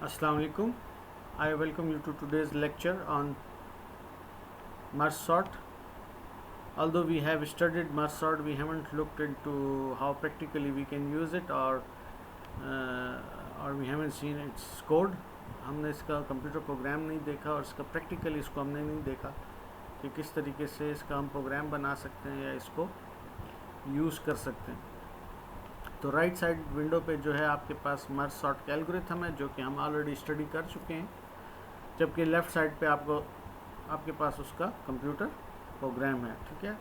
Assalamu alaikum. I welcome you to today's lecture on merge sort. Although we have studied merge sort, we haven't looked into how practically we can use it, or we haven't seen its code. हमने इसका computer program नहीं देखा और इसका practically इसको हमने नहीं देखा कि किस तरीके से इसका हम प्रोग्राम बना सकते हैं या इसको यूज़ कर सकते हैं। तो राइट साइड विंडो पे जो है आपके पास मर्ज सॉर्ट का एल्गोरिथम है जो कि हम ऑलरेडी स्टडी कर चुके हैं, जबकि लेफ़्ट साइड पे आपके पास उसका कंप्यूटर प्रोग्राम है। ठीक है,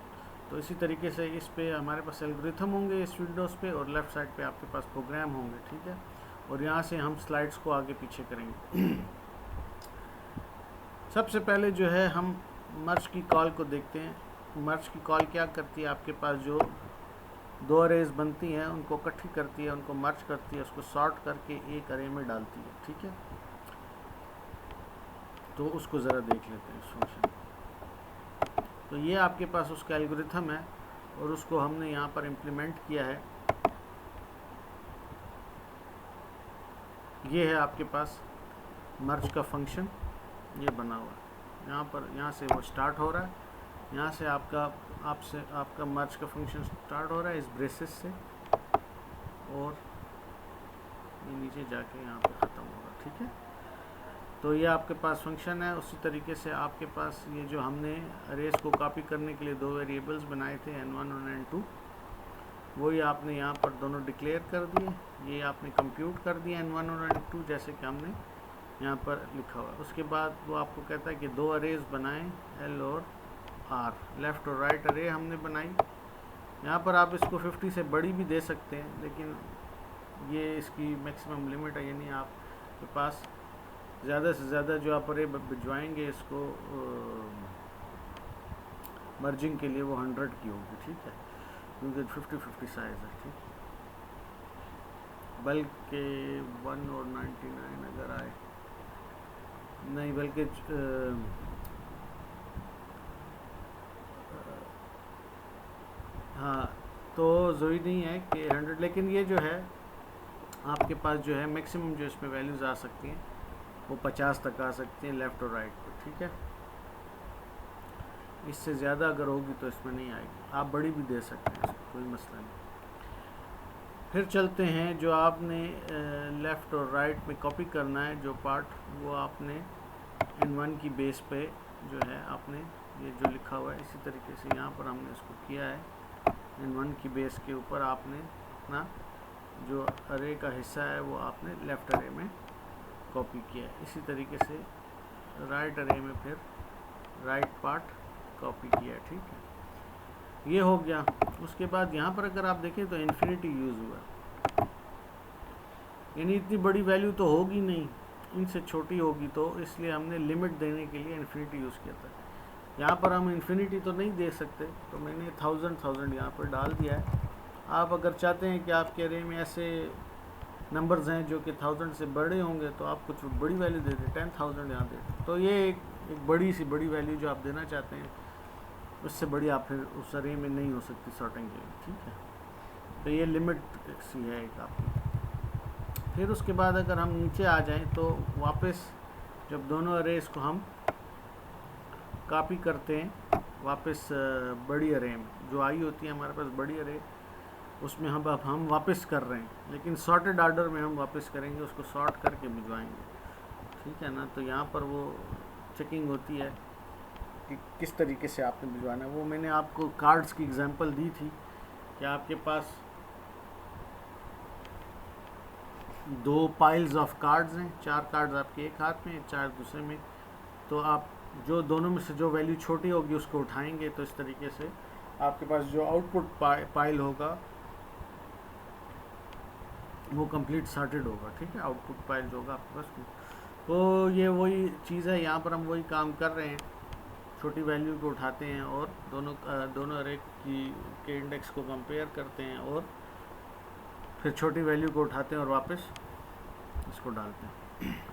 तो इसी तरीके से इस पे हमारे पास एल्गोरिथम होंगे इस विंडोज़ पे, और लेफ़्ट साइड पे आपके पास प्रोग्राम होंगे। ठीक है, और यहाँ से हम स्लाइड्स को आगे पीछे करेंगे। सबसे पहले जो है हम मर्ज की कॉल को देखते हैं। मर्ज की कॉल क्या करती है, आपके पास जो दो अरेज बनती हैं उनको इकट्ठी करती है, उनको मर्ज करती है, उसको सॉर्ट करके एक अरे में डालती है। ठीक है, तो उसको ज़रा देख लेते हैं इस फंक्शन। तो ये आपके पास उसका एल्गोरिथम है और उसको हमने यहाँ पर इम्प्लीमेंट किया है। ये है आपके पास मर्ज का फंक्शन, ये बना हुआ है यहाँ पर। यहाँ से वो स्टार्ट हो रहा है, यहाँ से आपका मर्ज का फंक्शन स्टार्ट हो रहा है इस ब्रेसेस से, और ये नीचे जाके यहाँ पे ख़त्म होगा। ठीक है, तो ये आपके पास फंक्शन है। उसी तरीके से आपके पास ये जो हमने अरेज को कॉपी करने के लिए दो वेरिएबल्स बनाए थे n1 और n2, वही आपने यहाँ पर दोनों डिक्लेयर कर दिए। ये आपने कंप्यूट कर दिया n1 और n2 जैसे कि हमने यहाँ पर लिखा हुआ है। उसके बाद वो आपको कहता है कि दो अरेज बनाएं L और R, लेफ़्ट और राइट अरे हमने बनाई। यहाँ पर आप इसको 50 से बड़ी भी दे सकते हैं, लेकिन ये इसकी मैक्सिमम लिमिट है, यानी आपके पास ज़्यादा से ज़्यादा जो आप अरे भिजवाएंगे इसको मर्जिंग के लिए वो 100 की होगी। ठीक है, क्योंकि 50-50 साइज़ है। ठीक, बल्कि 1 और 99 अगर आए, नहीं बल्कि हाँ, तो ज़रूरी नहीं है कि 100, लेकिन ये जो है आपके पास जो है मैक्सिमम जो इसमें वैल्यूज़ आ सकती हैं वो 50 तक आ सकती हैं लेफ़्ट और राइट पे। ठीक है, इससे ज़्यादा अगर होगी तो इसमें नहीं आएगी। आप बड़ी भी दे सकते हैं, इसमें कोई मसला नहीं। फिर चलते हैं, जो आपने लेफ़्ट और राइट में कॉपी करना है जो पार्ट, वो आपने n1 की बेस पे जो है आपने ये जो लिखा हुआ है इसी तरीके से यहाँ पर हमने इसको किया है। n1 की बेस के ऊपर आपने अपना जो अरे का हिस्सा है वो आपने लेफ़्ट अरे में कॉपी किया है। इसी तरीके से राइट अरे में फिर राइट पार्ट कॉपी किया है। ठीक है, ये हो गया। उसके बाद यहाँ पर अगर आप देखें तो इन्फिनिटी यूज़ हुआ, यानी इतनी बड़ी वैल्यू तो होगी नहीं, इनसे छोटी होगी, तो इसलिए हमने लिमिट देने के लिए इन्फिनिटी यूज़ किया था। यहाँ पर हम इन्फिनिटी तो नहीं दे सकते, तो मैंने 1000 यहाँ पर डाल दिया है। आप अगर चाहते हैं कि आपके अरे में ऐसे नंबर्स हैं जो कि 1000 से बड़े होंगे, तो आप कुछ बड़ी वैल्यू दे दें, 10,000 यहाँ दे। तो ये एक बड़ी वैल्यू जो आप देना चाहते हैं, उससे बड़ी आप फिर उस अरे में नहीं हो सकती सॉर्टिंग के लिए। ठीक है, तो ये लिमिट सी है एक आपकी। फिर उसके बाद अगर हम नीचे आ जाएं तो वापस जब दोनों अरेज को हम कॉपी करते हैं वापस बड़ी अरे में, जो आई होती है हमारे पास बड़ी अरे, उसमें हम वापस कर रहे हैं, लेकिन सॉर्टेड ऑर्डर में हम वापस करेंगे, उसको सॉर्ट करके भिजवाएंगे। ठीक है ना, तो यहाँ पर वो चेकिंग होती है कि किस तरीके से आपने भिजवाना है। वो मैंने आपको कार्ड्स की एग्जांपल दी थी कि आपके पास दो पाइल्स ऑफ कार्ड्स हैं, 4 कार्ड्स आपके एक हाथ में, 4 दूसरे में, तो आप जो दोनों में से जो वैल्यू छोटी होगी उसको उठाएंगे, तो इस तरीके से आपके पास जो आउटपुट पाइल होगा वो कंप्लीट सॉर्टेड होगा। ठीक है, आउटपुट पाइल जो होगा आपके पास में, तो ये वही चीज़ है। यहाँ पर हम वही काम कर रहे हैं, छोटी वैल्यू को उठाते हैं और दोनों अरे के इंडेक्स को कंपेयर करते हैं, और फिर छोटी वैल्यू को उठाते हैं और वापस इसको डालते हैं।